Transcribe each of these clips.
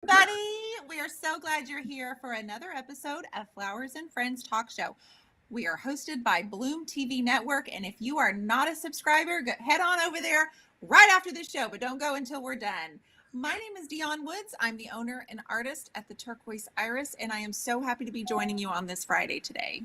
Everybody, we are so glad you're here for another episode of Flowers and Friends Talk Show. We are hosted by Bloom TV Network, and if you are not a subscriber, head on over there right after the show, but don't go until we're done. My name is Dionne Woods. I'm the owner and artist at the Turquoise Iris, and I am so happy to be joining you on this Friday today.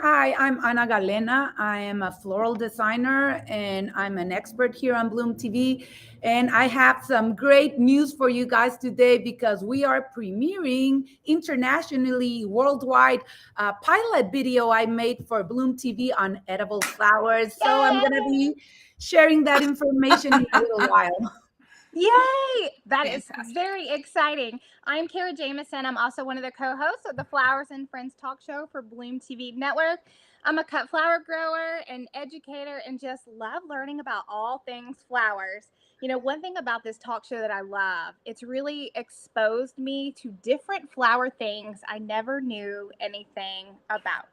Hi, I'm Ana Galena. I am a floral designer and I'm an expert here on Bloom TV. And I have some great news for you guys today because we are premiering internationally, worldwide, a pilot video I made for Bloom TV on edible flowers. So I'm going to be sharing that information in a little while. Yay! That is very exciting. I'm Kara Jameson. I'm also one of the co-hosts of the Flowers and Friends Talk Show for Bloom TV Network. I'm a cut flower grower and educator and just love learning about all things flowers. You know, one thing about this talk show that I love, it's really exposed me to different flower things I never knew anything about.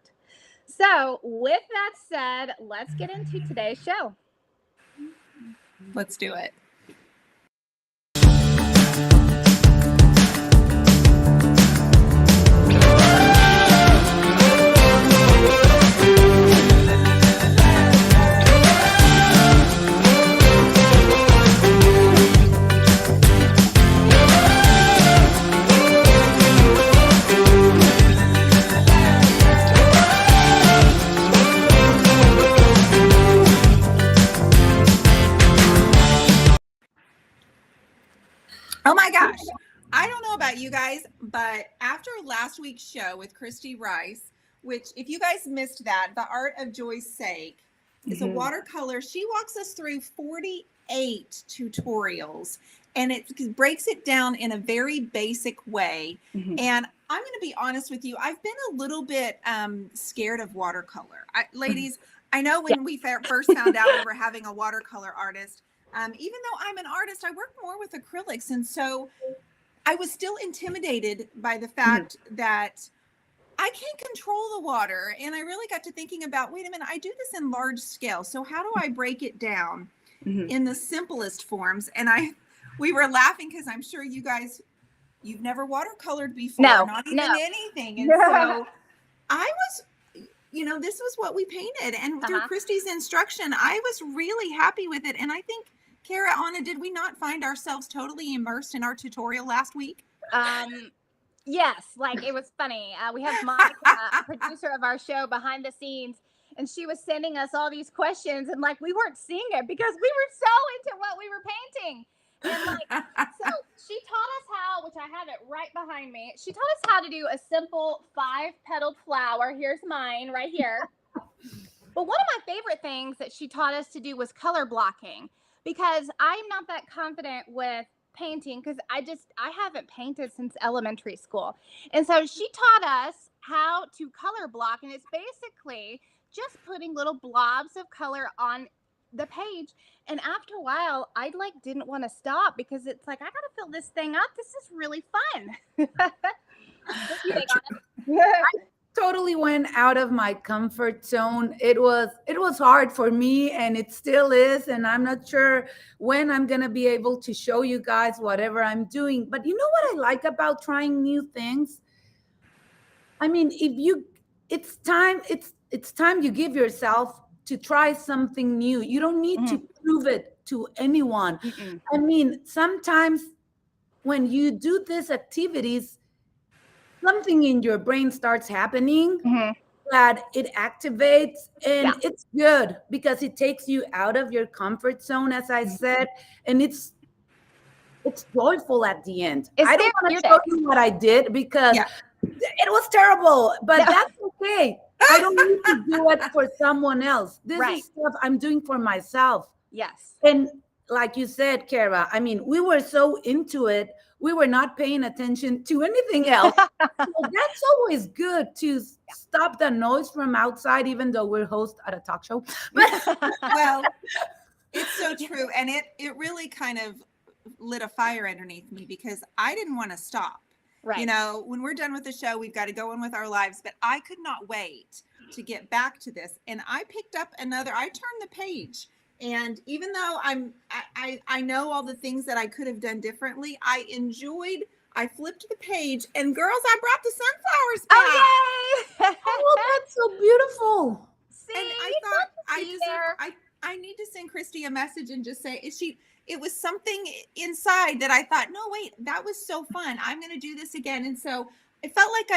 So with that said, let's get into today's show. Let's do it. Oh my gosh. I don't know about you guys, but after last week's show with Christy Rice, which if you guys missed that, The Art of Joy's Sake is a watercolor. She walks us through 48 tutorials and it breaks it down in a very basic way. And I'm going to be honest with you. I've been a little bit scared of watercolor. Ladies, I know when we first found out we were having a watercolor artist, even though I'm an artist, I work more with acrylics. And so I was still intimidated by the fact that I can't control the water. And I really got to thinking about, wait a minute, I do this in large scale. So how do I break it down in the simplest forms? And we were laughing because I'm sure you guys, you've never watercolored before, not even anything. And so I was, this was what we painted. And through Christy's instruction, I was really happy with it. And I think, Kara, Anna, did we not find ourselves totally immersed in our tutorial last week? Yes, like it was funny. We have Monica, producer of our show, behind the scenes, and she was sending us all these questions, and like we weren't seeing it because we were so into what we were painting. And like, so she taught us how, which I have it right behind me. She taught us how to do a simple 5-petaled flower. Here's mine right here. But one of my favorite things that she taught us to do was color blocking, because I'm not that confident with painting because I haven't painted since elementary school. And so she taught us how to color block, and it's basically just putting little blobs of color on the page. And after a while, I didn't want to stop because it's like, I gotta fill this thing up. This is really fun. Totally went out of my comfort zone. It was hard for me, and it still is, and I'm not sure when I'm going to be able to show you guys whatever I'm doing. But you know what I like about trying new things? I mean, it's time you give yourself to try something new. You don't need to prove it to anyone. I mean, sometimes when you do these activities, something in your brain starts happening that it activates, and it's good because it takes you out of your comfort zone, as I said, and it's joyful at the end. I don't want to show you what I did because it was terrible, but that's okay. I don't need to do it for someone else. This is stuff I'm doing for myself. Yes. And like you said, Kara, I mean, we were so into it, we were not paying attention to anything else. So that's always good to stop the noise from outside, even though we're hosts at a talk show. Well, it's so true. And it really kind of lit a fire underneath me because I didn't want to stop. Right. You know, when we're done with the show, we've got to go on with our lives, but I could not wait to get back to this. And I picked up I turned the page And even though I know all the things that I could have done differently, I flipped the page, and girls, I brought the sunflowers back. Oh, yay! Oh, that's so beautiful. See, And I it's thought good to see there. I need to send Christy a message and just say, it was something inside that I thought, no, wait, that was so fun. I'm going to do this again. And so it felt like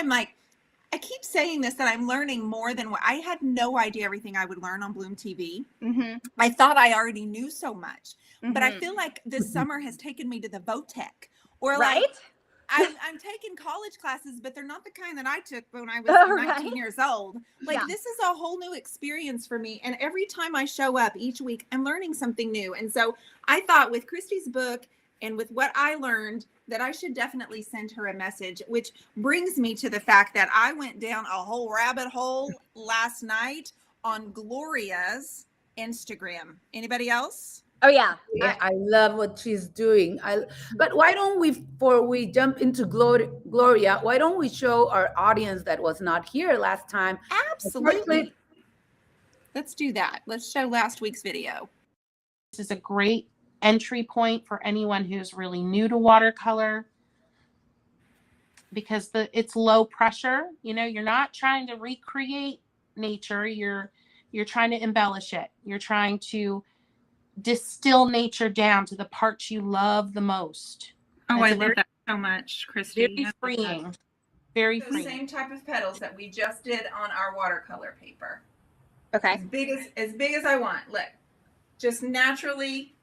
I keep saying this, that I'm learning more than what I had no idea everything I would learn on Bloom TV. Mm-hmm. I thought I already knew so much, but I Mhm. feel like this summer has taken me to the VOTEC, or Right? like I'm taking college classes, but they're not the kind that I took when I was Oh, 19 right. years old. Like, Yeah. this is a whole new experience for me. And every time I show up each week, I'm learning something new. And so I thought, with Christy's book and with what I learned, that I should definitely send her a message, which brings me to the fact that I went down a whole rabbit hole last night on Gloria's Instagram. Anybody else? Oh, yeah. Yeah, I love what she's doing. But why don't we, before we jump into Gloria, why don't we show our audience that was not here last time? Absolutely. Let's do that. Let's show last week's video. This is a great entry point for anyone who's really new to watercolor, because it's low pressure. You know, you're not trying to recreate nature. You're trying to embellish it. You're trying to distill nature down to the parts you love the most. Oh, I love that so much, Christy. Very freeing. Very The freeing. same type of petals that we just did on our watercolor paper. Okay. As big as I want. Look, just naturally.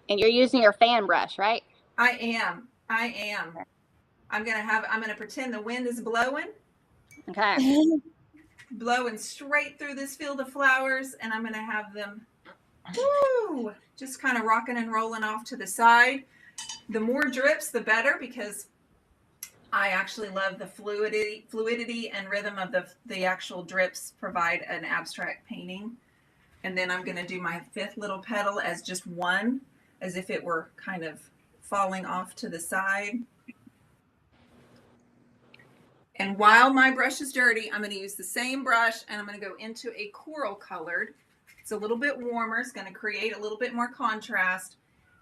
And you're using your fan brush, right? I am. I'm gonna pretend the wind is blowing straight through this field of flowers, and I'm gonna have them just kind of rocking and rolling off to the side. The more drips, the better, because I actually love the fluidity and rhythm of the actual drips provide an abstract painting. And then I'm going to do my fifth little petal as just one, as if it were kind of falling off to the side. And while my brush is dirty, I'm going to use the same brush, and I'm going to go into a coral colored. It's a little bit warmer. It's going to create a little bit more contrast.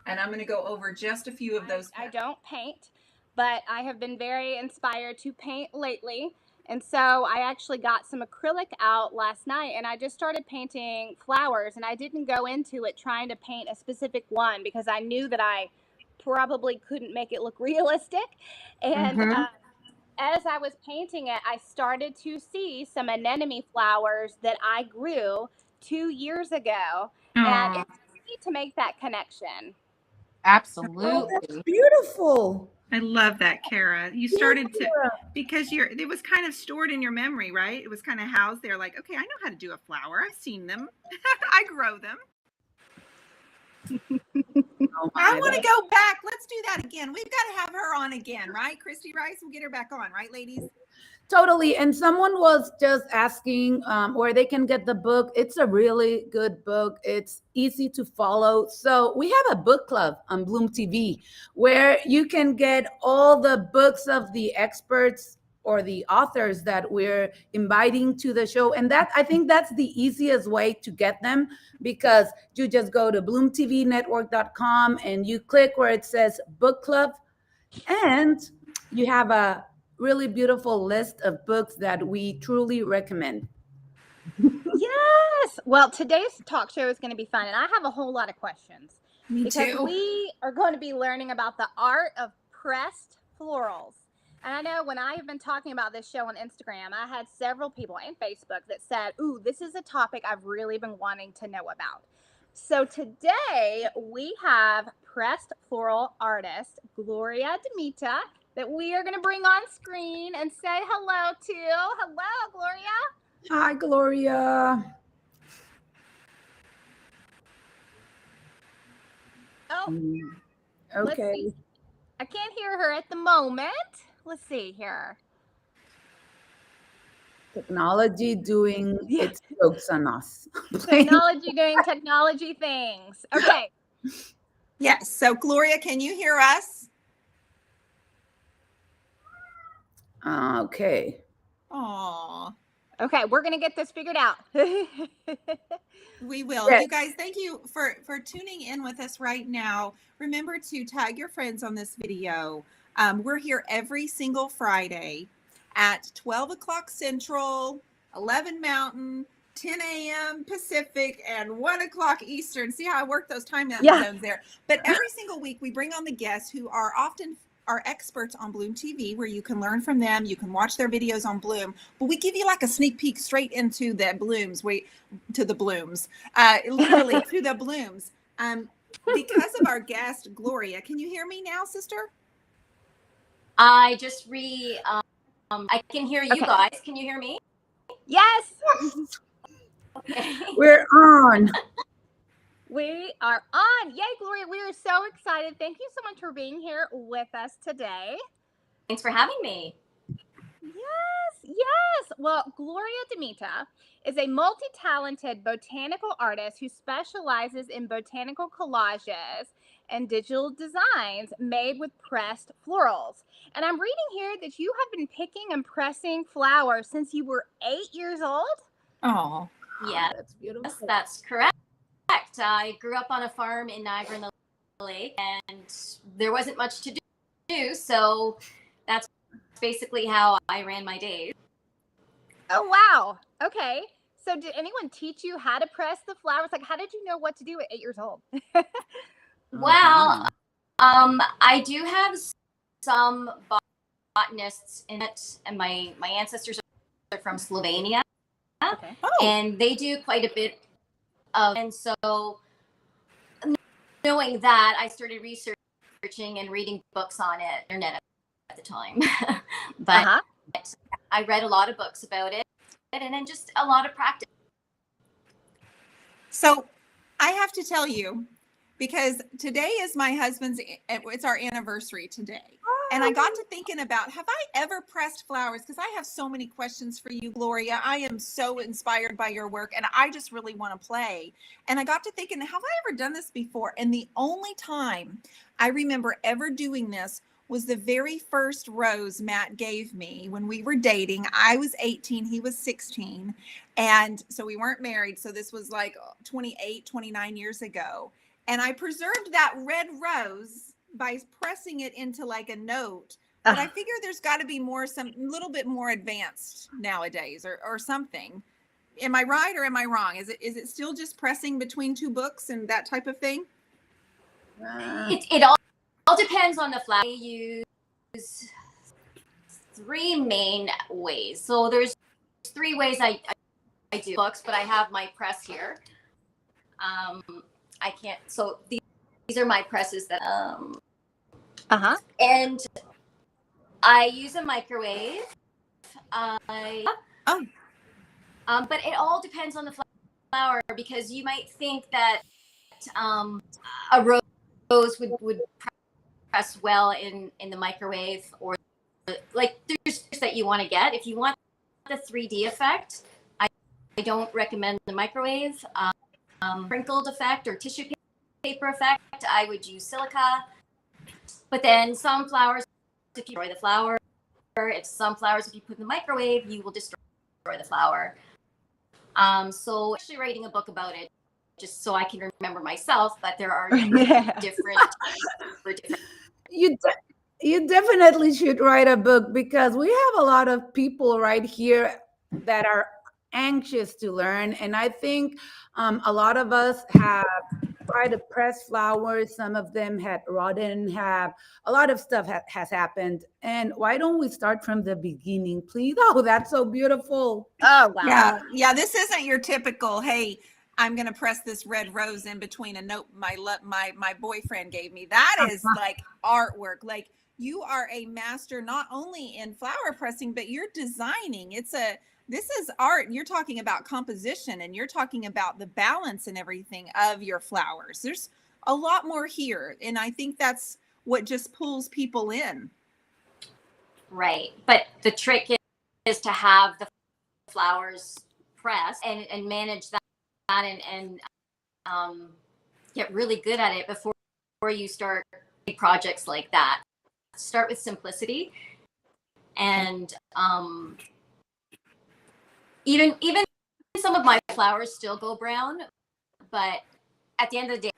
And I'm going to go over just a few of those. I don't paint, but I have been very inspired to paint lately. And so I actually got some acrylic out last night, and I just started painting flowers, and I didn't go into it trying to paint a specific one because I knew that I probably couldn't make it look realistic. And as I was painting it, I started to see some anemone flowers that I grew 2 years ago. And it's easy to make that connection. Absolutely. Oh, that's beautiful. I love that, Kara. You started to, because it was kind of stored in your memory, right? It was kind of housed there, like, okay, I know how to do a flower. I've seen them. I grow them. I want to go back. Let's do that again. We've got to have her on again, right? Christy Rice, we'll get her back on, right, ladies? Totally. And someone was just asking where they can get the book. It's a really good book. It's easy to follow. So we have a book club on Bloom TV where you can get all the books of the experts or the authors that we're inviting to the show. And I think that's the easiest way to get them, because you just go to bloomtvnetwork.com and you click where it says book club, and you have a really beautiful list of books that we truly recommend. Yes. Well, today's talk show is going to be fun, and I have a whole lot of questions. Me because too. we are going to be learning about the art of pressed florals. And I know when I have been talking about this show on Instagram, I had several people and Facebook that said, ooh, this is a topic I've really been wanting to know about. So today we have pressed floral artist Gloria DeMita that we are going to bring on screen and say hello to. Hello, Gloria. Hi, Gloria. Oh, okay. I can't hear her at the moment. Let's see here. Technology doing its jokes on us. Technology doing technology things. Okay. Yes. So, Gloria, can you hear us? Okay. Aw. Okay, we're gonna get this figured out. We will. Yes. You guys, thank you for tuning in with us right now. Remember to tag your friends on this video. We're here every single Friday at 12 o'clock Central, 11 Mountain, 10 a.m. Pacific, and 1 o'clock Eastern. See how I work those time zones there? But every single week we bring on the guests who are often are experts on Bloom TV, where you can learn from them. You can watch their videos on Bloom, but we give you like a sneak peek straight into the blooms. Literally to the blooms. Because of our guest, Gloria. Can you hear me now, sister? I just I can hear you Okay. guys. Can you hear me? Yes, Okay. We're on. we are on. Yay, Gloria! We are so excited. Thank you so much for being here with us today. Thanks for having me. Yes. Well, Gloria DeMita is a multi-talented botanical artist who specializes in botanical collages and digital designs made with pressed florals. And I'm reading here that you have been picking and pressing flowers since you were 8 years old. Oh, Yes, That's beautiful. that's correct. I grew up on a farm in Niagara-on-the-Lake, and there wasn't much to do, so that's basically how I ran my days. Oh, wow. Okay. So did anyone teach you how to press the flowers? Like, how did you know what to do at 8 years old? Well, I do have some botanists in it, and my ancestors are from Slovenia, Okay. and they do quite a bit of, and so knowing that, I started researching and reading books on it, internet at the time. But I read a lot of books about it, and then just a lot of practice. so I have to tell you, because today is my husband's, it's our anniversary today. And I got to thinking about, have I ever pressed flowers? Because I have so many questions for you, Gloria. I am so inspired by your work, and I just really want to play. And I got to thinking, have I ever done this before? And the only time I remember ever doing this was the very first rose Matt gave me when we were dating. I was 18, he was 16. And so we weren't married. So this was like 28, 29 years ago. And I preserved that red rose by pressing it into like a note. But I figure there's got to be some little bit more advanced nowadays or something. Am I right or am I wrong? Is it still just pressing between two books and that type of thing? It all depends on the flower. We use 3 main ways. So there's 3 ways I do books, but I have my press here. I can't. So these are my presses that. And I use a microwave. But it all depends on the flower, because you might think that a rose would press well in the microwave, or like there's that you want to get. If you want the 3D effect, I don't recommend the microwave. Sprinkled effect or tissue paper effect, I would use silica. But then some flowers, if you destroy the flower, some flowers, if you put in the microwave, you will destroy the flower. So actually writing a book about it, just so I can remember myself, but there are different. You definitely should write a book, because we have a lot of people right here that are anxious to learn. And I think a lot of us have tried to press flowers. Some of them had rotten, have a lot of stuff has happened. And why don't we start from the beginning, please? Oh, that's so beautiful. Oh, wow. Yeah. This isn't your typical, hey, I'm going to press this red rose in between a note my boyfriend gave me. That is like artwork. Like, you are a master not only in flower pressing, but you're designing. This is art. You're talking about composition, and you're talking about the balance and everything of your flowers. There's a lot more here. And I think that's what just pulls people in. Right. But the trick is to have the flowers pressed and manage that and get really good at it before you start projects like that. Start with simplicity, and Even some of my flowers still go brown, but at the end of the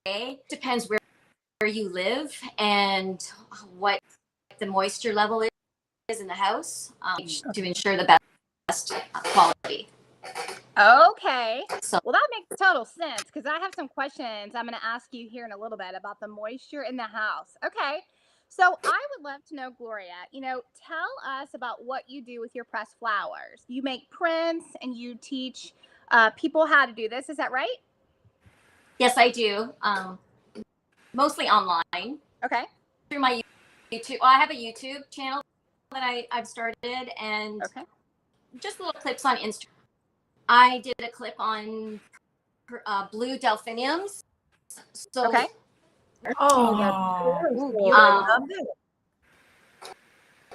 day, it depends where you live and what the moisture level is in the house, to ensure the best quality. Okay. So Well, that makes total sense because I have some questions I'm going to ask you here in a little bit about the moisture in the house. Okay. So I would love to know, Gloria, tell us about what you do with your pressed flowers. You make prints and you teach people how to do this. Is that right? yes, I do. Mostly online Okay. through my YouTube. Well, I have a YouTube channel that I've started, and Okay. just little clips on Instagram. I did a clip on blue delphiniums. So Okay. Oh, that's Aw. beautiful. Ooh, I beautiful. love it.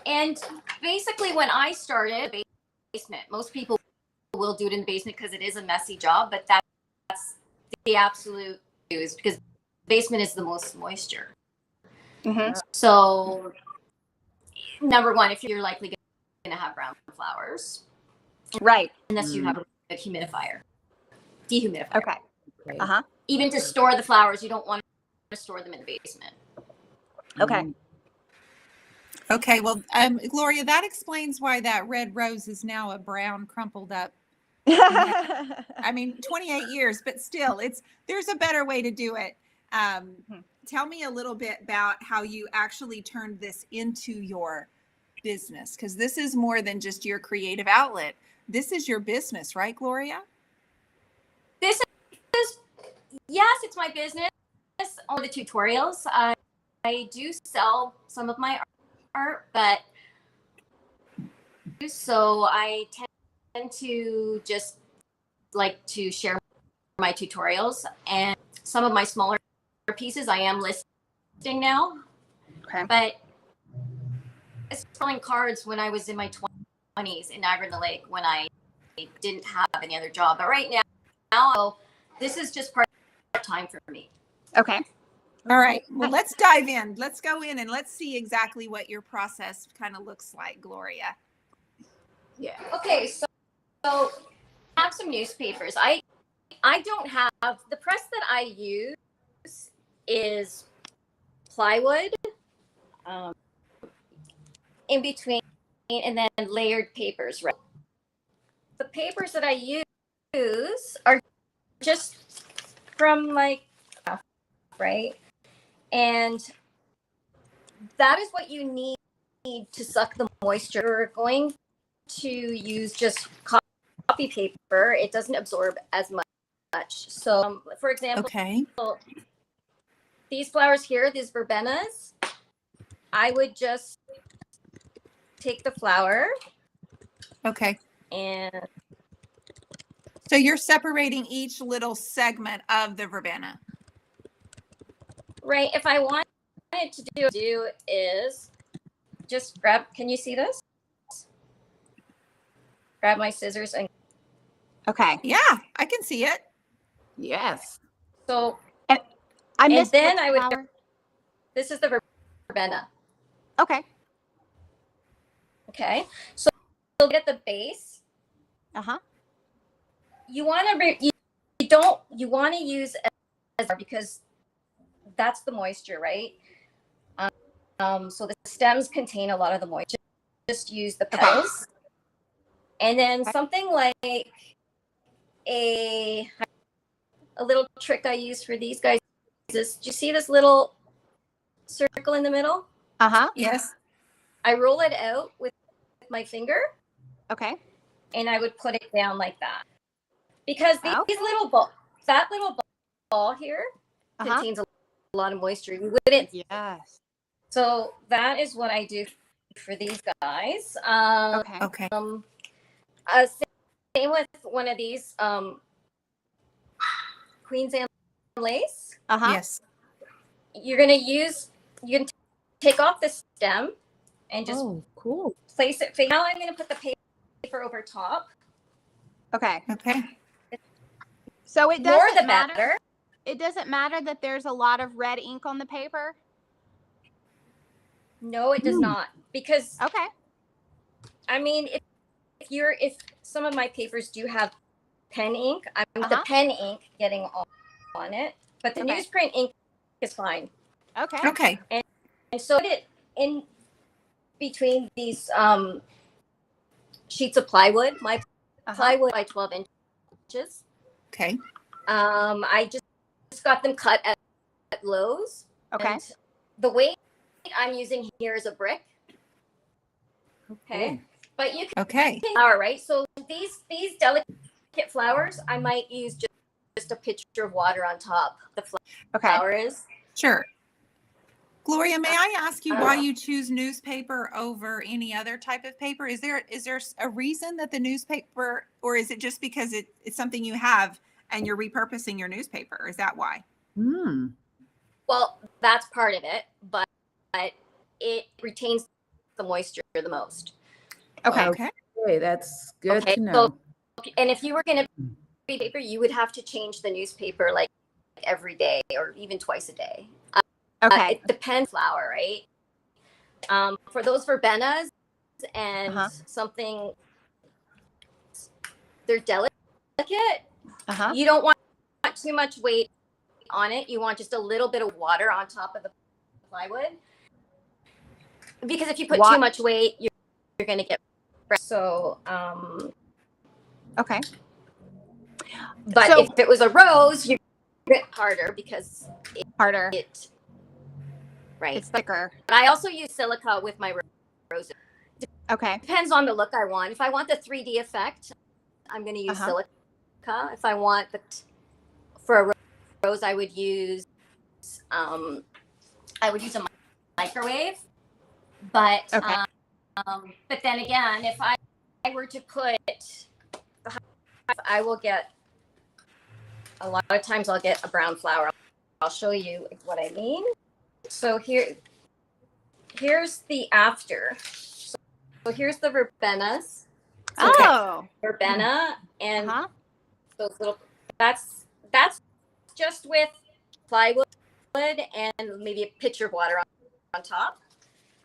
and basically when I started basement, most people will do it in the basement because it is a messy job, but that's the absolute news because basement is the most moisture. Mm-hmm. So number one, if you're likely going to have brown flowers, Right. unless you have a dehumidifier. Okay. Uh-huh. Even to store the flowers, you don't want to store them in the basement. Okay. Okay, well, Gloria, that explains why that red rose is now a brown, crumpled up. I mean, 28 years, but still, there's a better way to do it. Tell me a little bit about how you actually turned this into your business, because this is more than just your creative outlet. This is your business, right, Gloria? This is, yes, it's my business. All the tutorials. I do sell some of my art, but so I tend to just like to share my tutorials, and some of my smaller pieces I am listing now. Okay. But I was selling cards when I was in my 20s in Niagara-on-the-Lake when I didn't have any other job. But right now, this is just part-time for me. Okay. All right. Well, let's dive in. Let's go in and let's see exactly what your process kind of looks like, Gloria. Yeah. Okay, so I have some newspapers. I don't have, the press that I use is plywood, in between, and then layered papers, right? The papers that I use are just from like, right? And that is what you need to suck the moisture. We're going to use just copy paper. It doesn't absorb as much. So, for example, Okay. these flowers here, these verbenas, I would just take the flower. Okay. And so you're separating each little segment of the verbena. right, if I wanted to do is just grab, can you see this? Grab my scissors and Okay. Yeah, I can see it. Yes. so, I missed then which I would, flower. this is the verbena. Okay. Okay, so get the base. Uh-huh. You want to you want to use as because that's the moisture, right? So the stems contain a lot of the moisture. Just use the petals, and then something like a little trick I use for these guys is, do you see this little circle in the middle? Uh-huh. Yes. I roll it out with my finger, Okay. and I would put it down like that, because these Okay. that little ball here contains a lot of moisture. You wouldn't. Yes. So that is what I do for these guys. Okay. Same with one of these Queen's Anne lace. Uh-huh. Yes. You can take off the stem and just cool. place it. Now I'm going to put the paper over top. Okay. Okay. So it More doesn't the matter. better. It doesn't matter that there's a lot of red ink on the paper. No, it does not, because Okay. I mean, if some of my papers do have pen ink. I'm the pen ink getting on it, but the newsprint ink is fine. Okay. Okay. And so put it in between these sheets of plywood. My plywood by 12 inches. Okay. I just got them cut at Lowe's. Okay. And the weight I'm using here is a brick. Okay. But you can flower, right? So these delicate flowers, I might use just a pitcher of water on top. The flowers. Sure. Gloria, may I ask you why you choose newspaper over any other type of paper? Is there a reason that the newspaper, or is it just because it's something you have and you're repurposing your newspaper? Is that why? Well, that's part of it, but it retains the moisture the most. Okay, that's good to know. So, and if you were going to be paper, you would have to change the newspaper like every day or even twice a day. It depends flower, right? For those verbenas and something, they're delicate. You don't want too much weight on it. You want just a little bit of water on top of the plywood. Because if you put too much weight, you're going to get so okay. But so, if it was a rose, you're a bit harder because it right. It's thicker. But I also use silica with my roses. Okay. Depends on the look I want. If I want the 3D effect, I'm going to use silica. If I want for a rose, I would use a microwave. But but then again, if I were to put, I will get a lot of times. I'll get a brown flower. I'll show you what I mean. So here's the after. So here's the verbenas. So verbena and those little. That's just with plywood and maybe a pitcher of water on top.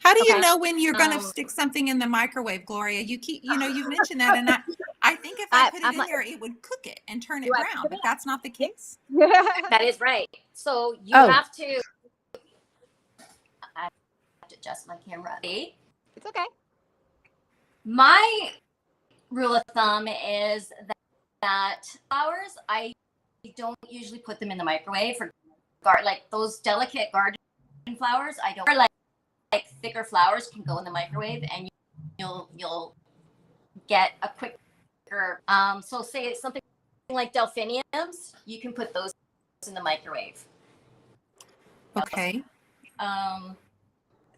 How do you know when you're going to stick something in the microwave, Gloria? You keep, you've mentioned that, and I think if I put it in there, it would cook it and turn it brown, but that's not the case. That is right. So you have to. I have to adjust my camera. It's okay. My rule of thumb is that flowers, I don't usually put them in the microwave for like those delicate garden flowers. I don't like thicker flowers can go in the microwave and you'll get a quicker so say it's something like delphiniums, you can put those in the microwave. Okay.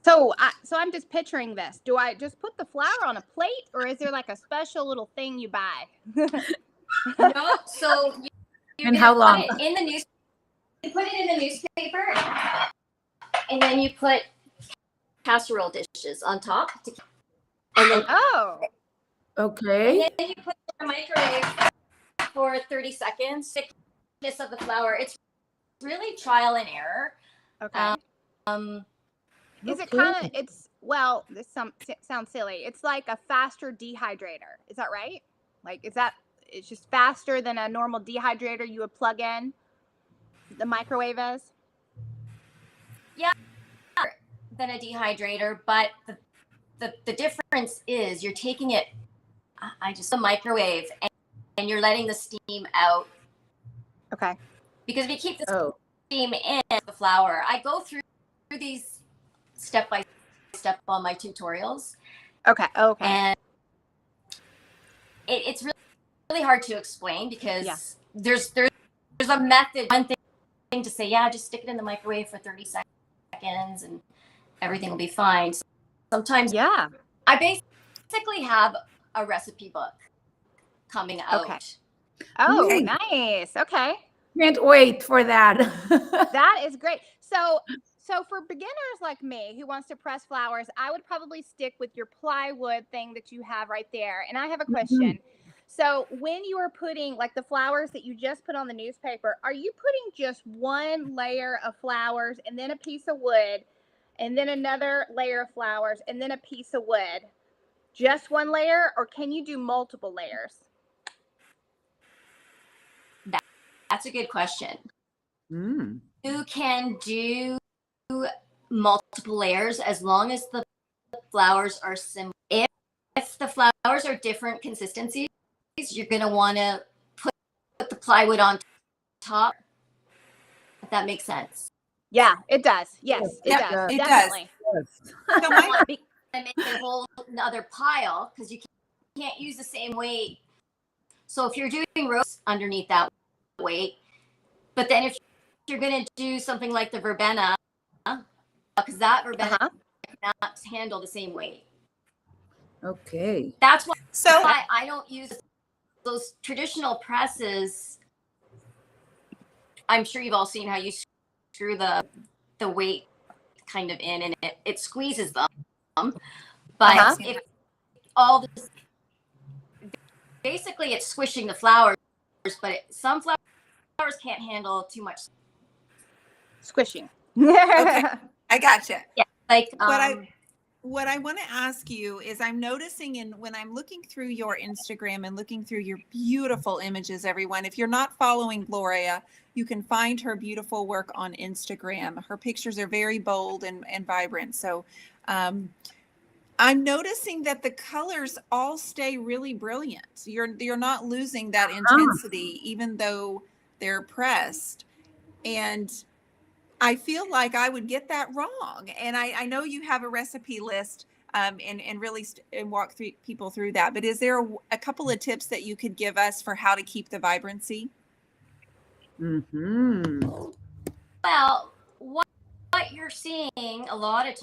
So I'm just picturing this. Do I just put the flower on a plate, or is there like a special little thing you buy? No, so and how long? Put it in the you put it in the newspaper, and then you put casserole dishes on top. And then, okay. And then you put it in the microwave for 30 seconds. Thickness of the flower. It's really trial and error. Okay. Is it kind of? This sounds silly. It's like a faster dehydrator. Is that right? Like, it's just faster than a normal dehydrator you would plug in? The microwave is? Yeah, than a dehydrator, but the difference is you're taking it, the microwave, and you're letting the steam out. Okay. Because if you keep the steam in the flower, I go through these step by step on my tutorials. Okay. And it's really hard to explain because there's a method. One thing to say, just stick it in the microwave for 30 seconds and everything will be fine. So sometimes, I basically have a recipe book coming out. Okay. Oh, okay. Nice. Okay. Can't wait for that. That is great. So for beginners like me who wants to press flowers, I would probably stick with your plywood thing that you have right there. And I have a question. So when you are putting like the flowers that you just put on the newspaper, are you putting just one layer of flowers and then a piece of wood and then another layer of flowers and then a piece of wood? just one layer, or can you do multiple layers? That's a good question. Mm. You can do multiple layers as long as the flowers are similar. If the flowers are different consistencies, you're going to want to put the plywood on top. If that makes sense. Yeah, it does. Yes, it Yep, does. it Definitely. does. Yes. So You my want to make a whole another pile because you can't use the same weight. So if you're doing rose underneath that weight, but then if you're going to do something like the verbena, because that verbena cannot handle the same weight. Okay. That's why so I don't use those traditional presses. I'm sure you've all seen how you screw the weight kind of in, and it squeezes them. But if all this, basically it's squishing the flowers, but some flowers can't handle too much Squishing. okay, I gotcha. Yeah, like What I want to ask you is I'm noticing when I'm looking through your Instagram and looking through your beautiful images, everyone, if you're not following Gloria, you can find her beautiful work on Instagram. Her pictures are very bold and vibrant. So I'm noticing that the colors all stay really brilliant. You're not losing that intensity, even though they're pressed. And I feel like I would get that wrong. And I know you have a recipe list and really and walk people through that. But is there a couple of tips that you could give us for how to keep the vibrancy? Mm-hmm. well, what you're seeing a lot of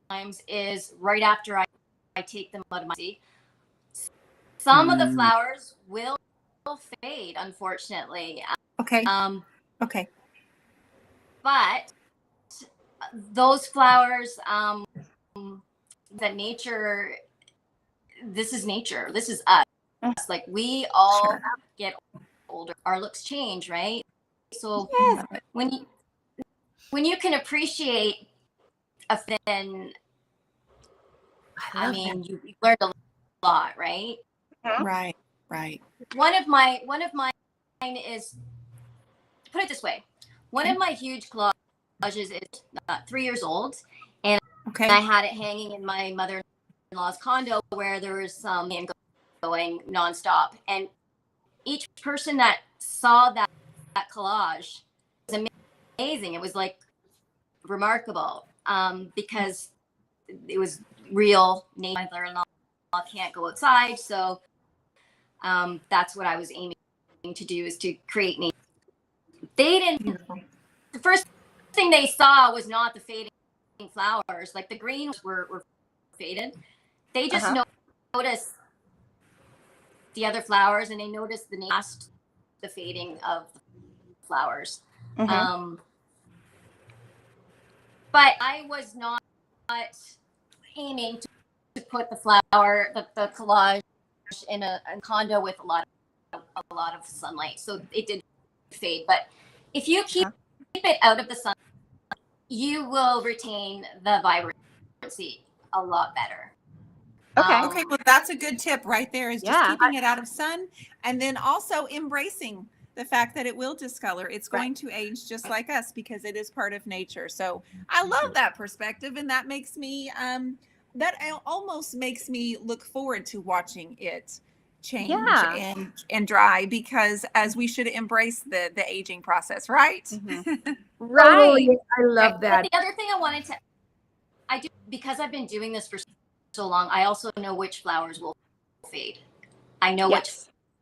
times is right after I take them out of my seed. Some of the flowers will fade, unfortunately. Okay. Okay. But those flowers that nature, this is nature, this is us, like we all get older, our looks change, right? So when you can appreciate a thin, I mean you learned a lot, right? Right. One of mine is, put it this way, one of my huge collages is 3 years old, and I had it hanging in my mother-in-law's condo where there was some going nonstop, and each person that saw that collage was amazing. It was like remarkable because it was real. My mother-in-law can't go outside, so that's what I was aiming to do, is to create nature. They didn't. The first thing they saw was not the fading flowers. Like the greens were faded. They just noticed the other flowers, and they noticed the fading of the flowers. But I was not aiming to put the collage in a condo with a lot of sunlight, so it did fade. But if you keep it out of the sun, you will retain the vibrancy a lot better. Okay, well, that's a good tip right there, is just keeping it out of sun, and then also embracing the fact that it will discolor. It's going to age just like us because it is part of nature. So I love that perspective, and that makes me that almost makes me look forward to watching it change and dry, because as we should embrace the aging process, right? Right. I love that. But the other thing I do, because I've been doing this for so long, I also know which flowers will fade. I know which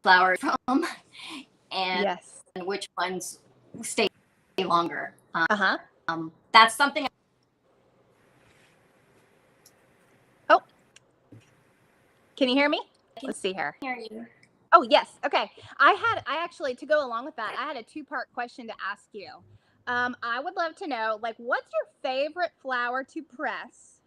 flowers from and which ones stay longer. That's something. Oh, can you hear me? Let's see here. Hear you. Oh, yes. Okay. I actually, to go along with that, I had a 2-part question to ask you. I would love to know, like, what's your favorite flower to press?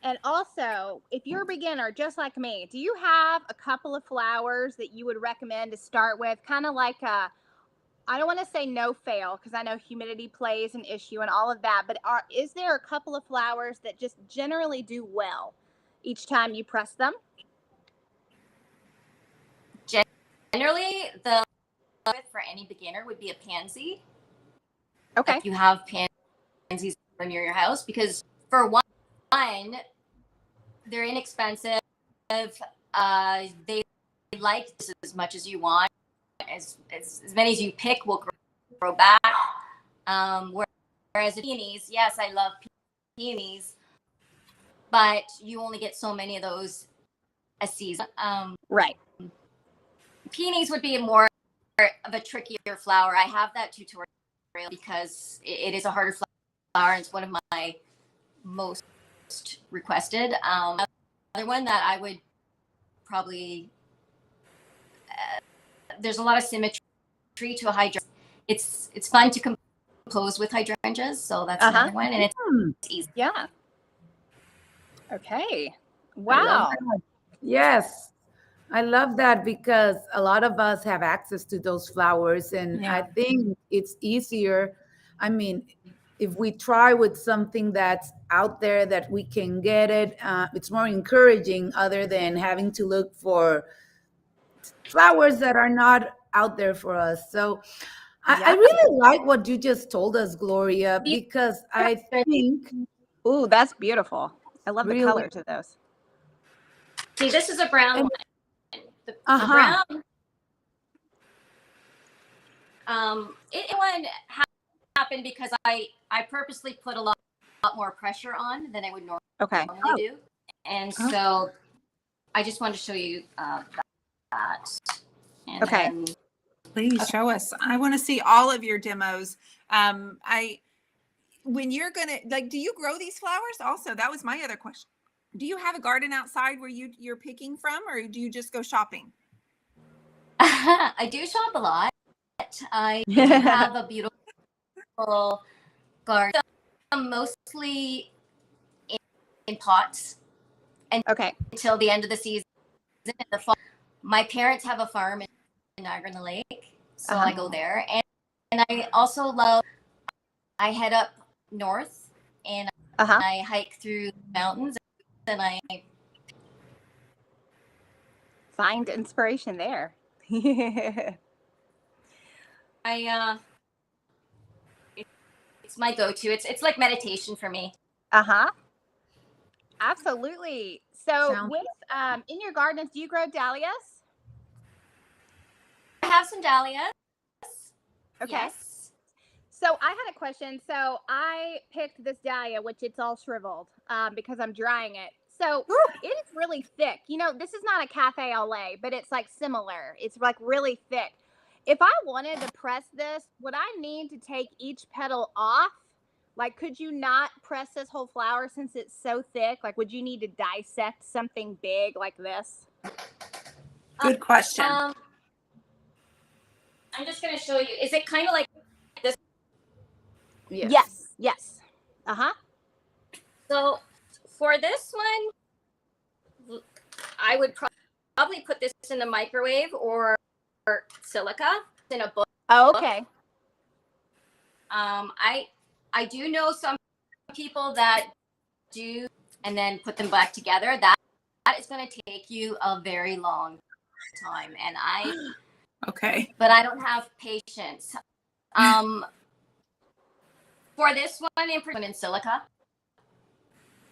And also, if you're a beginner, just like me, do you have a couple of flowers that you would recommend to start with? Kind of like I don't want to say no fail, because I know humidity plays an issue and all of that, but is there a couple of flowers that just generally do well each time you press them? Generally, the for any beginner would be a pansy. Okay. If you have pansies near your house, because for one, they're inexpensive. They like this as much as you want. As many as you pick will grow back. Whereas the peonies, yes, I love peonies, but you only get so many of those a season. Right. Peonies would be more of a trickier flower. I have that tutorial because it is a harder flower, and it's one of my most requested. Another one that I would probably there's a lot of symmetry to a hydrangea. It's fun to compose with hydrangeas, so that's another one, and it's easy. Yeah. Okay. I Wow. love that. Yes. I love that because a lot of us have access to those flowers, and I think it's easier. I mean, if we try with something that's out there that we can get it, it's more encouraging other than having to look for flowers that are not out there for us. So I really like what you just told us, Gloria, because I think Ooh, that's beautiful. I love the Really? colors of those. See, this is a brown And- one. The Uh-huh. brown. It one happened because I purposely put a lot more pressure on than I would Okay. normally do, and so I just wanted to show you that. And Okay. then, Please show us. I want to see all of your demos. When you're gonna do you grow these flowers? Also, that was my other question. Do you have a garden outside where you're picking from, or do you just go shopping? I do shop a lot. I do have a beautiful garden, mostly in pots, Okay. until the end of the season. In the fall, my parents have a farm in Niagara-on-the-Lake, so I go there, and I also love. I head up north and I hike through the mountains, and I Find inspiration there. it's my go-to. It's like meditation for me. Absolutely. So Sounds- with in your gardens, do you grow dahlias? I have some dahlias. Okay. Yes. So I had a question. So I picked this dahlia, which it's all shriveled because I'm drying it. So it is really thick. You know, this is not a cafe au lait, but it's like similar. It's like really thick. If I wanted to press this, would I need to take each petal off? Like, could you not press this whole flower since it's so thick? Like, would you need to dissect something big like this? Good question. I'm just going to show you. Is it kind of like this? Yes. So for this one, I would probably put this in the microwave or silica in a book. Oh, okay. I do know some people that do and then put them back together. That is going to take you a very long time, and but I don't have patience. For this one, in silica.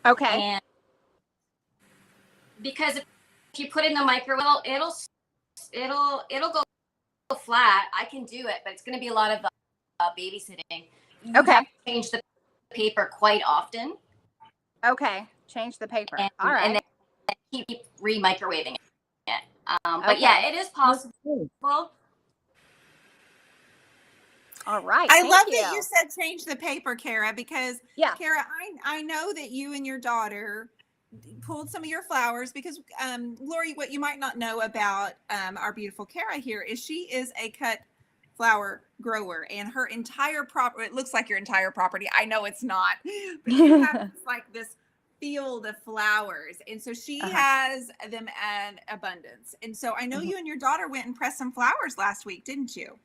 Okay. And because if you put it in the microwave, it'll go flat. I can do it, but it's going to be a lot of babysitting. You have to change the paper quite often. Okay. Change the paper. And, All right. And then keep re-microwaving it. But yeah, it is possible. All right. I love that you said change the paper, Kara, because Kara, I know that you and your daughter pulled some of your flowers because Lori, what you might not know about our beautiful Kara here is she is a cut flower grower, and her entire property, it looks like your entire property. I know it's not, but you have like this field of flowers, and so she has them in abundance. And so I know you and your daughter went and pressed some flowers last week, didn't you?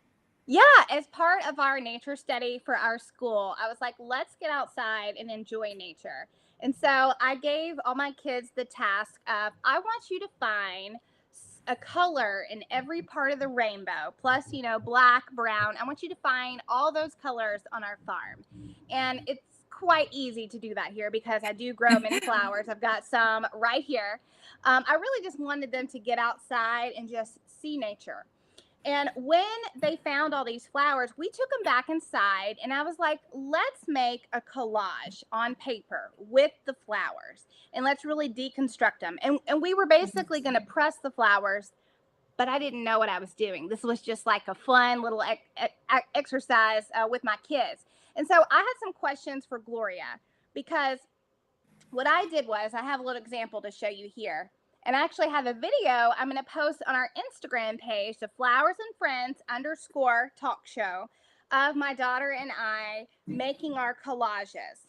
Yeah, as part of our nature study for our school, I was like, let's get outside and enjoy nature. And so I gave all my kids the task of, I want you to find a color in every part of the rainbow, plus, black, brown. I want you to find all those colors on our farm. And it's quite easy to do that here because I do grow many flowers. I've got some right here. I really just wanted them to get outside and just see nature. And when they found all these flowers, we took them back inside and I was like, let's make a collage on paper with the flowers and let's really deconstruct them. And we were basically going to press the flowers, but I didn't know what I was doing. This was just like a fun little exercise with my kids. And so I had some questions for Gloria because what I did was I have a little example to show you here. And I actually have a video I'm going to post on our Instagram page, the Flowers and Friends _ talk show, of my daughter and I making our collages.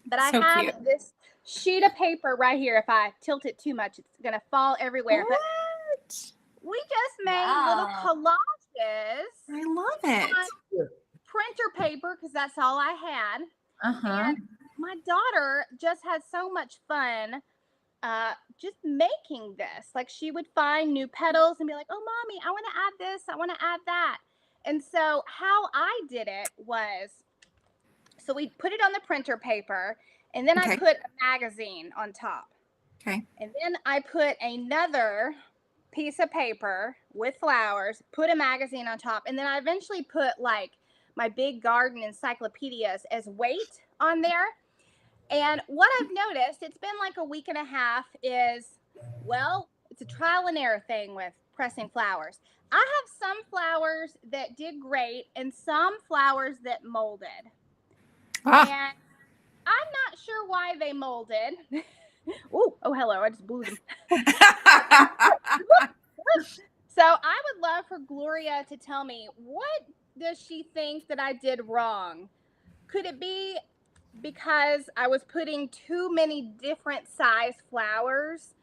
But I have this sheet of paper right here. If I tilt it too much, it's going to fall everywhere. What? But we just made little collages. I love it. On printer paper, because that's all I had. And my daughter just had so much fun just making this. Like, she would find new petals and be like, oh, mommy, I want to add this, I want to add that. And so how I did it was, so we put it on the printer paper, and then I put a magazine on top. And then I put another piece of paper with flowers, put a magazine on top, and then I eventually put like my big garden encyclopedias as weight on there. And what I've noticed, it's been like a week and a half, is, well, it's a trial and error thing with pressing flowers. I have some flowers that did great and some flowers that molded. And I'm not sure why they molded. Oh, hello, I just blew them. So I would love for Gloria to tell me, what does she think that I did wrong? Could it be because I was putting too many different size flowers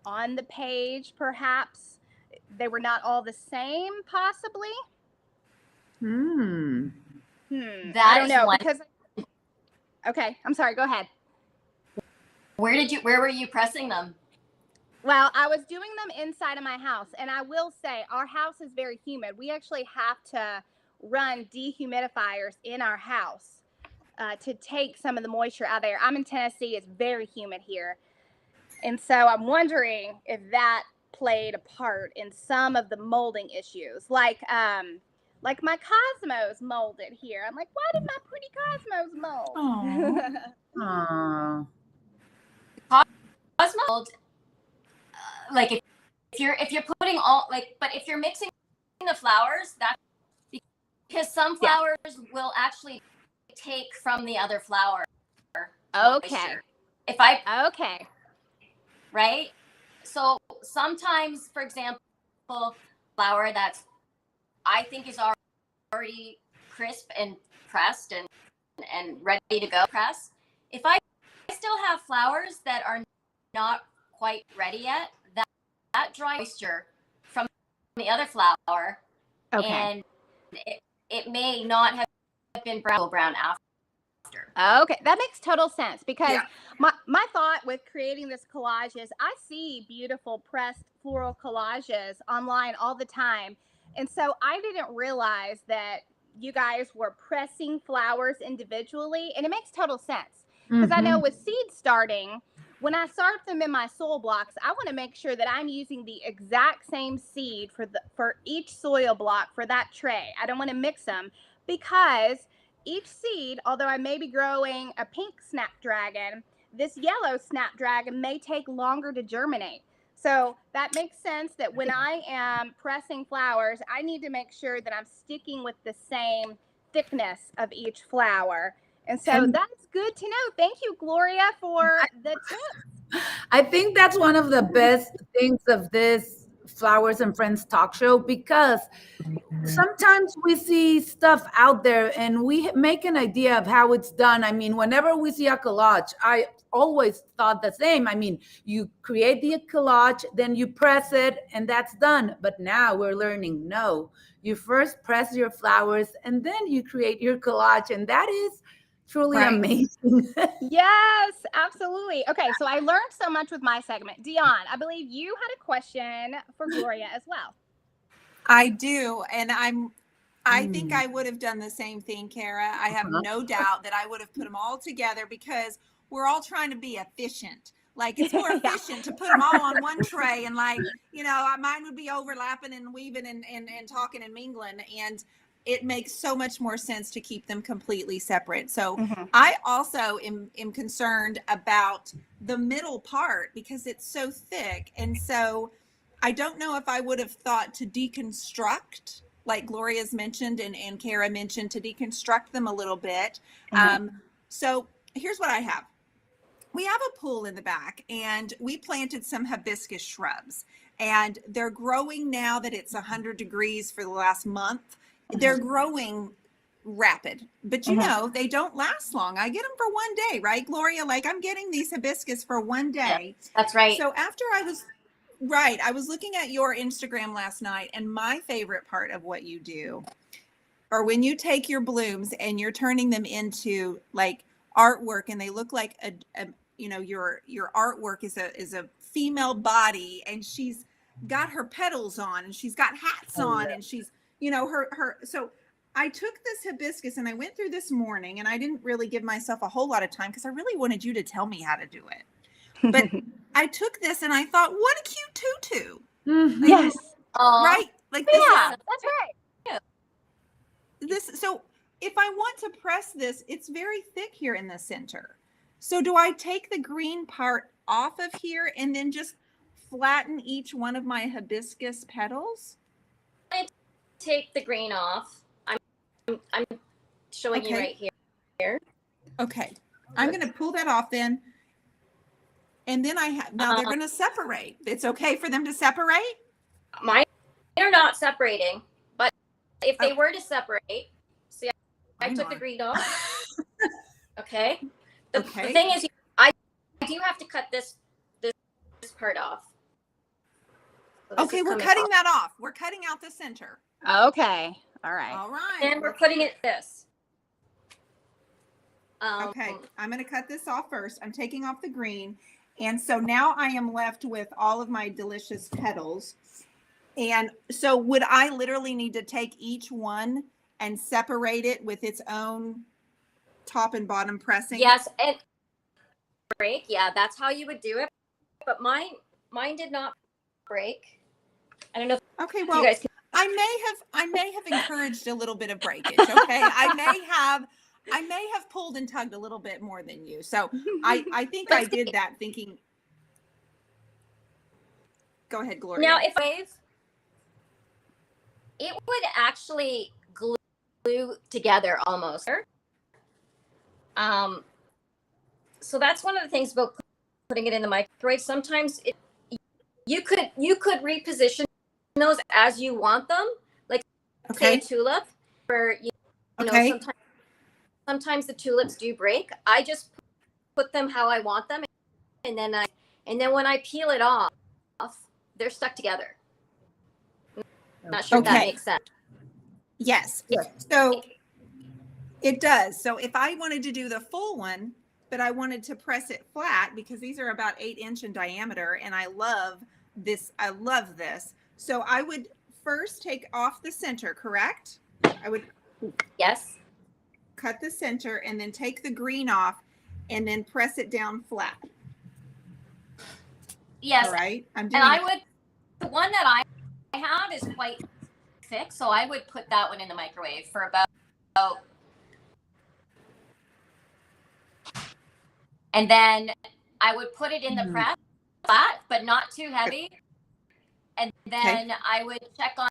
on the page, perhaps? They were not all the same, possibly? I don't know, because... Okay, I'm sorry, go ahead. Where were you pressing them? Well, I was doing them inside of my house, and I will say our house is very humid. We actually have to run dehumidifiers in our house to take some of the moisture out of there. I'm in Tennessee. It's very humid here. And so I'm wondering if that played a part in some of the molding issues. Like my cosmos molded here. I'm like, why did my pretty cosmos mold? Cosmos, like if you're putting all, like, but if you're mixing the flowers, that's because some flowers will actually take from the other flower. Okay. Right? So sometimes, for example, flower that's, I think, is already crisp and pressed and ready to go press. If I still have flowers that are not quite ready yet, that dry moisture from the other flower, and it may not have been brown after. Okay, that makes total sense, because my thought with creating this collage is I see beautiful pressed floral collages online all the time. And so I didn't realize that you guys were pressing flowers individually, and it makes total sense. Because I know with seed starting, when I start them in my soil blocks, I want to make sure that I'm using the exact same seed for each soil block for that tray. I don't want to mix them, because each seed, although I may be growing a pink snapdragon, this yellow snapdragon may take longer to germinate. So that makes sense that when I am pressing flowers, I need to make sure that I'm sticking with the same thickness of each flower. And so that's good to know. Thank you, Gloria, for the tips. I think that's one of the best things of this Flowers and Friends talk show, because sometimes we see stuff out there and we make an idea of how it's done. I mean, whenever we see a collage, I always thought the same. I mean, you create the collage, then you press it, and that's done. But now we're learning, no, you first press your flowers and then you create your collage. And that is truly Right. amazing. Yes, absolutely. Okay, so I learned so much with my segment. Dion, I believe you had a question for Gloria as well. I do. And I think Mm. I would have done the same thing, Kara. I have Uh-huh. no doubt that I would have put them all together because we're all trying to be efficient. Like it's more Yeah. efficient to put them all on one tray and like, mine would be overlapping and weaving and talking and mingling. And it makes so much more sense to keep them completely separate. So I also am concerned about the middle part because it's so thick. And so I don't know if I would have thought to deconstruct, like Gloria's mentioned and Kara mentioned, to deconstruct them a little bit. So here's what I have. We have a pool in the back and we planted some hibiscus shrubs and they're growing now that it's 100 degrees for the last month. They're growing rapid, but they don't last long. I get them for one day, right, Gloria? Like I'm getting these hibiscus for one day. Yeah, that's right. So after I was looking at your Instagram last night, and my favorite part of what you do, or when you take your blooms and you're turning them into like artwork, and they look like your artwork is a female body, and she's got her petals on, and she's got hats on, and she's her. So I took this hibiscus and I went through this morning, and I didn't really give myself a whole lot of time because I really wanted you to tell me how to do it. But I took this and I thought, what a cute tutu. Mhm. Yes. Right? Like this Yeah, that's right. so if I want to press this, it's very thick here in the center. So do I take the green part off of here and then just flatten each one of my hibiscus petals? I take the green off. I'm showing you right here. Okay. I'm going to pull that off then. And then now they're going to separate. It's okay for them to separate? Mine are not separating, but if they were to separate, see, I took the green off. Okay. The thing is, I do have to cut this part off. So okay, we're cutting that off. We're cutting out the center. Okay. All right. All right. And we're putting it this. Okay, I'm going to cut this off first. I'm taking off the green. And so now I am left with all of my delicious petals. And so would I literally need to take each one and separate it with its own top and bottom pressing? Yes, and break. Yeah, that's how you would do it. But mine did not break. I don't know. Okay, well, you guys can... I may have encouraged a little bit of breakage. Okay, I may have pulled and tugged a little bit more than you. So I think I did that thinking. Go ahead, Gloria. Now, if it would actually glue together almost. So that's one of the things about putting it in the microwave. Sometimes you could reposition those as you want them, like say a tulip, where you know sometimes the tulips do break. I just put them how I want them, and then when I peel it off, they're stuck together. Not sure if that makes sense. Yes. So it does. So if I wanted to do the full one, but I wanted to press it flat, because these are about 8 inch in diameter, and I love this. So I would first take off the center, correct? I would cut the center and then take the green off and then press it down flat. Yes. All right. The one that I have is quite thick, so I would put that one in the microwave for about, and then I would put it in the press flat, but not too heavy. And then I would check on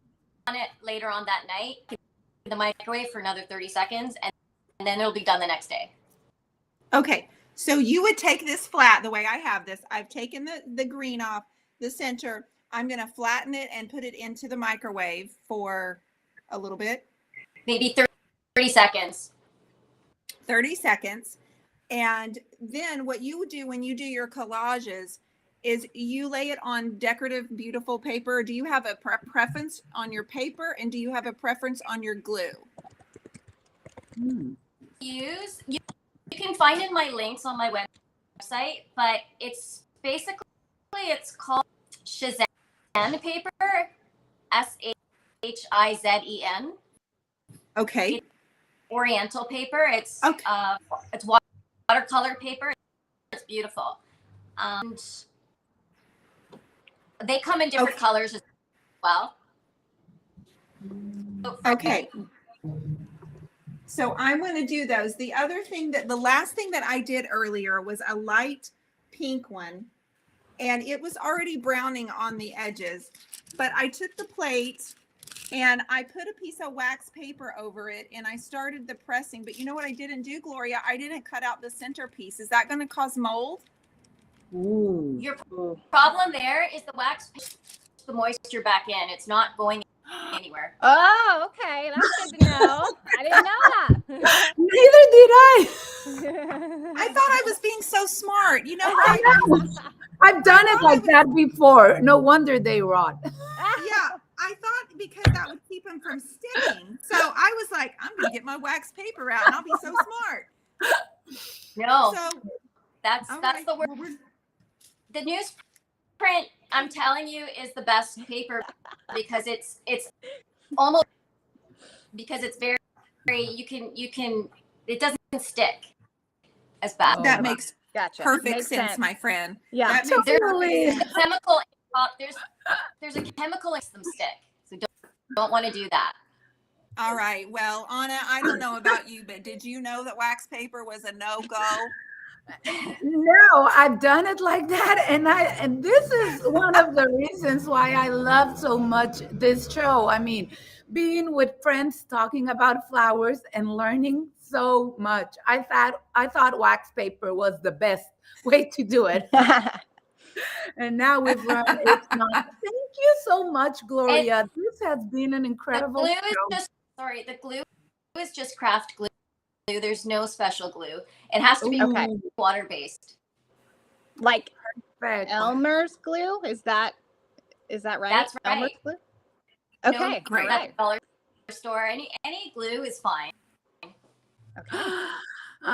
it later on that night in the microwave for another 30 seconds, and then it'll be done the next day. Okay. So you would take this flat the way I have this. I've taken the green off the center. I'm going to flatten it and put it into the microwave for a little bit. Maybe 30 seconds. 30 seconds. And then what you would do when you do your collages is you lay it on decorative, beautiful paper. Do you have a preference on your paper, and do you have a preference on your glue? You can find in my links on my website, but it's called Shazam paper, Shizen. Okay. It's Oriental paper. It's Okay. it's watercolor paper. It's beautiful. And they come in different colors as well. Okay. So I'm going to do those. The last thing that I did earlier was a light pink one, and it was already browning on the edges, but I took the plate and I put a piece of wax paper over it and I started the pressing. But you know what I didn't do, Gloria? I didn't cut out the centerpiece. Is that going to cause mold? Ooh. Your problem there is the wax pushes the moisture back in. It's not going anywhere. Oh, okay. That's good to know. I didn't know that. Neither did I. I thought I was being so smart. You know, I right? know. I've done it like that before. No wonder they rot. Yeah, I thought because that would keep them from sticking. So I was like, I'm going to get my wax paper out and I'll be so smart. No, So that's right. the word. Well, The newsprint, I'm telling you, is the best paper because it's almost because it's very you can it doesn't stick as bad. that makes Gotcha. perfect Makes sense, my friend. Yeah. That makes Totally. perfect sense. Chemical there's a chemical that makes them stick, so don't want to do that. All right. Well, Anna, I don't know about you, but did you know that wax paper was a no-go? No, I've done it like that, and this is one of the reasons why I love so much this show. I mean, being with friends talking about flowers and learning so much. I thought wax paper was the best way to do it, and now we've learned it's not. Thank you so much, Gloria. This has been an incredible The show. glue is just craft glue. There's no special glue. It has to be Okay. water-based. Like Perfect. Elmer's glue? Is that right? That's right. Elmer's glue? Okay. great. All right. Dollar store, any glue is fine. Okay.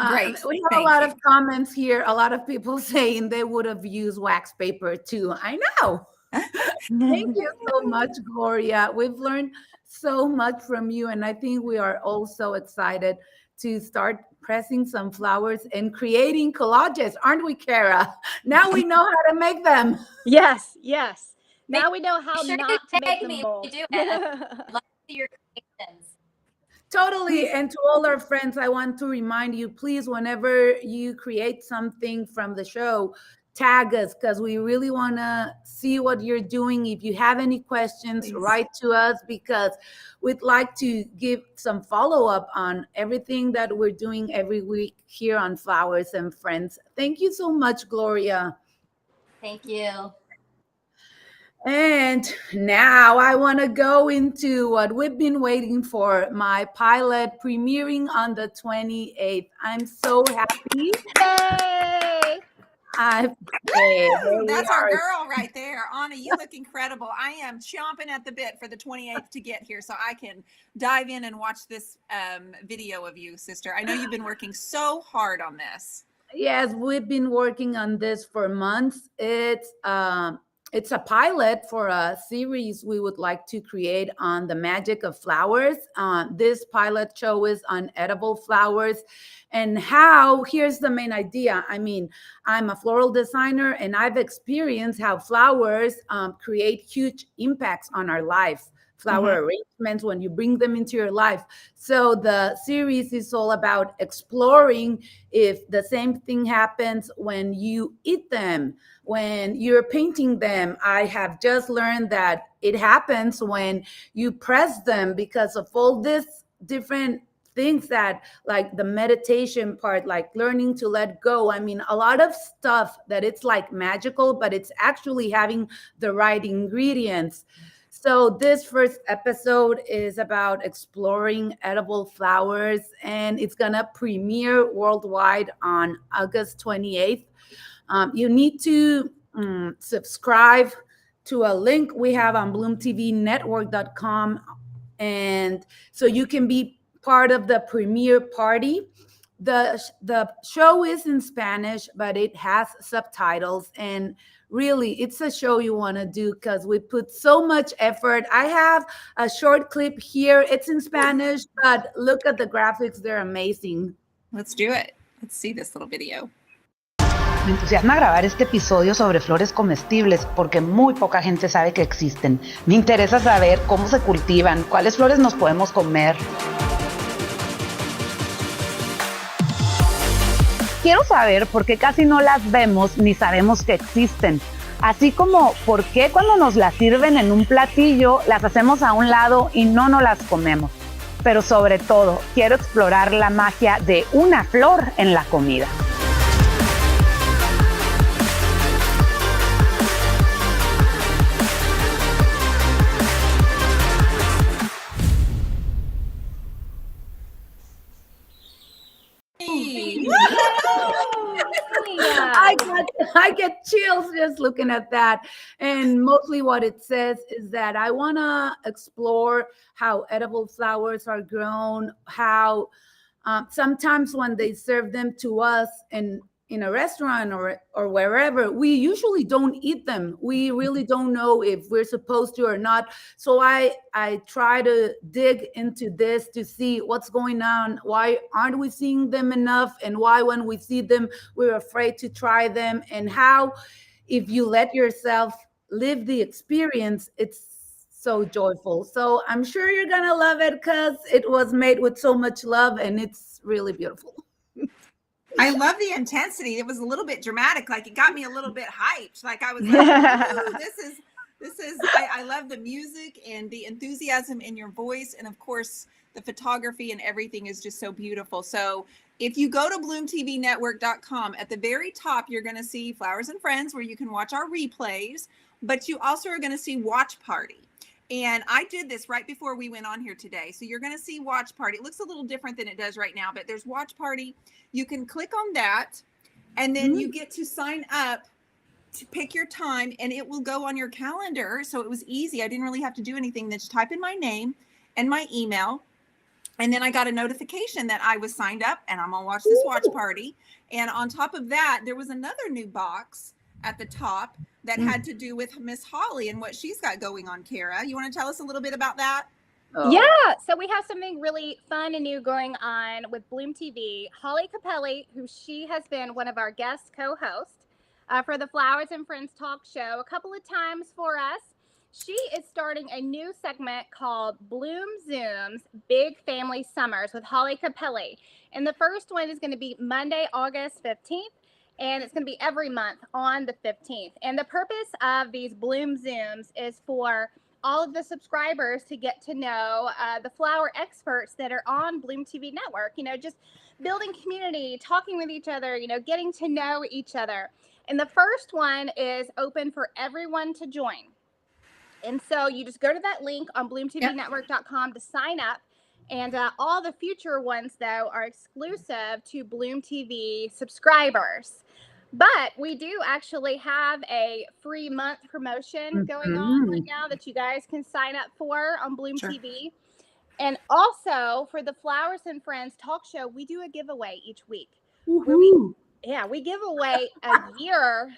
Great. We have Thank a lot you. of comments here. A lot of people saying they would have used wax paper too. I know. Thank you so much, Gloria. We've learned so much from you, and I think we are all so excited to start pressing some flowers and creating collages, aren't we, Kara? Now we know how to make them. Yes. Yes. Now we know how Be sure not you to make tag them me mold. when you do it. I'd love to see your creations. Totally. And to all our friends, I want to remind you, please, whenever you create something from the show, tag us because we really want to see what you're doing. If you have any questions, Please. write to us because we'd like to give some follow-up on everything that we're doing every week here on Flowers and Friends. Thank you so much, Gloria. Thank you. And now I want to go into what we've been waiting for, my pilot premiering on the 28th. I'm so happy. Yay! That's our girl right there. Anna, you look incredible. I am chomping at the bit for the 28th to get here so I can dive in and watch this video of you, sister. I know you've been working so hard on this. Yes, we've been working on this for months. It's a pilot for a series we would like to create on the magic of flowers. This pilot show is on edible flowers and how, here's the main idea. I mean, I'm a floral designer and I've experienced how flowers create huge impacts on our life. Flower arrangements when you bring them into your life. So the series is all about exploring if the same thing happens when you eat them, when you're painting them. I have just learned that it happens when you press them because of all this different things that, like the meditation part, like learning to let go. I mean, a lot of stuff that it's like magical, but it's actually having the right ingredients. So this first episode is about exploring edible flowers, and it's gonna premiere worldwide on August 28th. You need to subscribe to a link we have on bloomtvnetwork.com, and so you can be part of the premiere party. the show is in Spanish, but it has subtitles, and really it's a show you want to do because we put so much effort. I have a short clip here. It's in Spanish, but look at the graphics. They're amazing. Let's do it. Let's see this little video. Me entusiasma grabar este episodio sobre flores comestibles porque muy poca gente sabe que existen. Me interesa saber cómo se cultivan, cuáles flores nos podemos comer. Quiero saber por qué casi no las vemos ni sabemos que existen. Así como por qué cuando nos las sirven en un platillo las hacemos a un lado y no nos las comemos. Pero sobre todo, quiero explorar la magia de una flor en la comida. I get chills just looking at that. And mostly what it says is that I want to explore how edible flowers are grown, how sometimes when they serve them to us in a restaurant or wherever, we usually don't eat them. We really don't know if we're supposed to or not. So I try to dig into this to see what's going on. Why aren't we seeing them enough? And why when we see them, we're afraid to try them? And how, if you let yourself live the experience, it's so joyful. So I'm sure you're gonna love it because it was made with so much love and it's really beautiful. I love the intensity. It was a little bit dramatic. Like it got me a little bit hyped. Like I was like, ooh, this is, I love the music and the enthusiasm in your voice. And of course, the photography and everything is just so beautiful. So if you go to bloomtvnetwork.com, at the very top, you're going to see Flowers and Friends where you can watch our replays, but you also are going to see Watch Party. And I did this right before we went on here today. So you're going to see Watch Party. It looks a little different than it does right now, but there's Watch Party. You can click on that and then you get to sign up to pick your time and it will go on your calendar. So it was easy. I didn't really have to do anything. Just type in my name and my email. And then I got a notification that I was signed up and I'm going to watch this Watch Party. And on top of that, there was another new box at the top that had to do with Miss Holly and what she's got going on. Kara, you want to tell us a little bit about that? Oh. Yeah, so we have something really fun and new going on with Bloom TV. Holly Capelli, who she has been one of our guest co-hosts for the Flowers and Friends talk show a couple of times for us. She is starting a new segment called Bloom Zooms Big Family Summers with Holly Capelli. And the first one is going to be Monday, August 15th. And it's going to be every month on the 15th. And the purpose of these Bloom Zooms is for all of the subscribers to get to know the flower experts that are on Bloom TV Network, you know, just building community, talking with each other, you know, getting to know each other. And the first one is open for everyone to join. And so you just go to that link on bloomtvnetwork.com to sign up. And all the future ones, though, are exclusive to Bloom TV subscribers. But we do actually have a free month promotion going on right now that you guys can sign up for on Bloom TV. And also for the Flowers and Friends talk show, we do a giveaway each week. We give away a year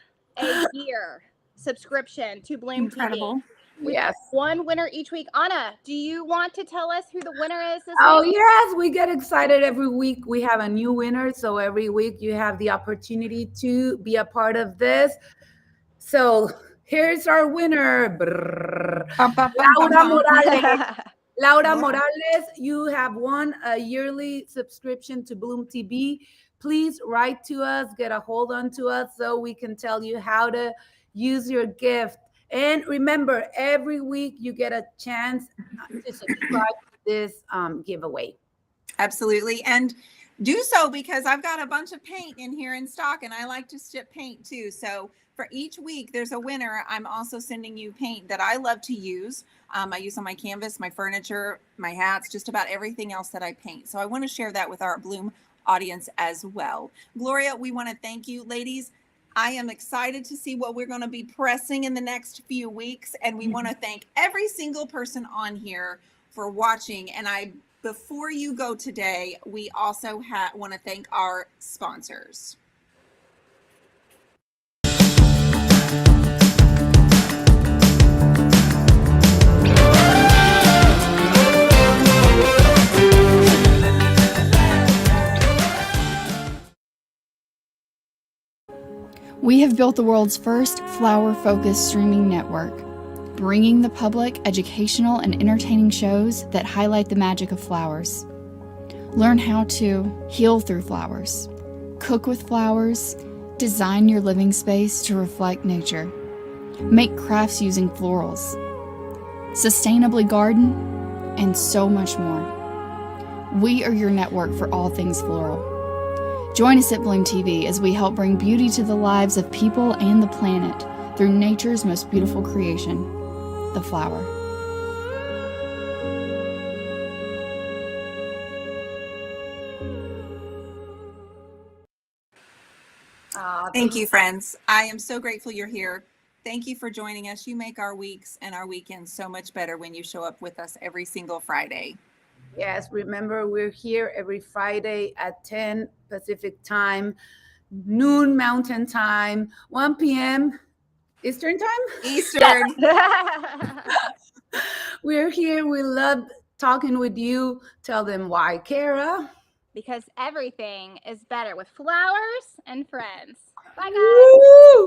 subscription to Bloom TV. We have one winner each week. Anna, do you want to tell us who the winner is this week? Yes, we get excited every week. We have a new winner. So every week you have the opportunity to be a part of this. So here's our winner. Laura Morales. Laura Morales, you have won a yearly subscription to Bloom TV. Please write to us, get a hold on to us so we can tell you how to use your gift. And remember, every week you get a chance to subscribe to this giveaway. Absolutely. And do so because I've got a bunch of paint in here in stock and I like to ship paint too. So for each week, there's a winner. I'm also sending you paint that I love to use. I use on my canvas, my furniture, my hats, just about everything else that I paint. So I want to share that with our Bloom audience as well. Gloria, we want to thank you, ladies. I am excited to see what we're going to be pressing in the next few weeks. And we want to thank every single person on here for watching. And I before you go today, we also want to thank our sponsors. We have built the world's first flower-focused streaming network, bringing the public educational and entertaining shows that highlight the magic of flowers. Learn how to heal through flowers, cook with flowers, design your living space to reflect nature, make crafts using florals, sustainably garden, and so much more. We are your network for all things floral. Join us at Bloom TV as we help bring beauty to the lives of people and the planet through nature's most beautiful creation, the flower. Thank you, friends. I am so grateful you're here. Thank you for joining us. You make our weeks and our weekends so much better when you show up with us every single Friday. Yes, remember, we're here every Friday at 10 Pacific time, noon Mountain time, 1 p.m. Eastern time? Eastern. We're here. We love talking with you. Tell them why, Kara. Because everything is better with flowers and friends. Bye, guys. Woo!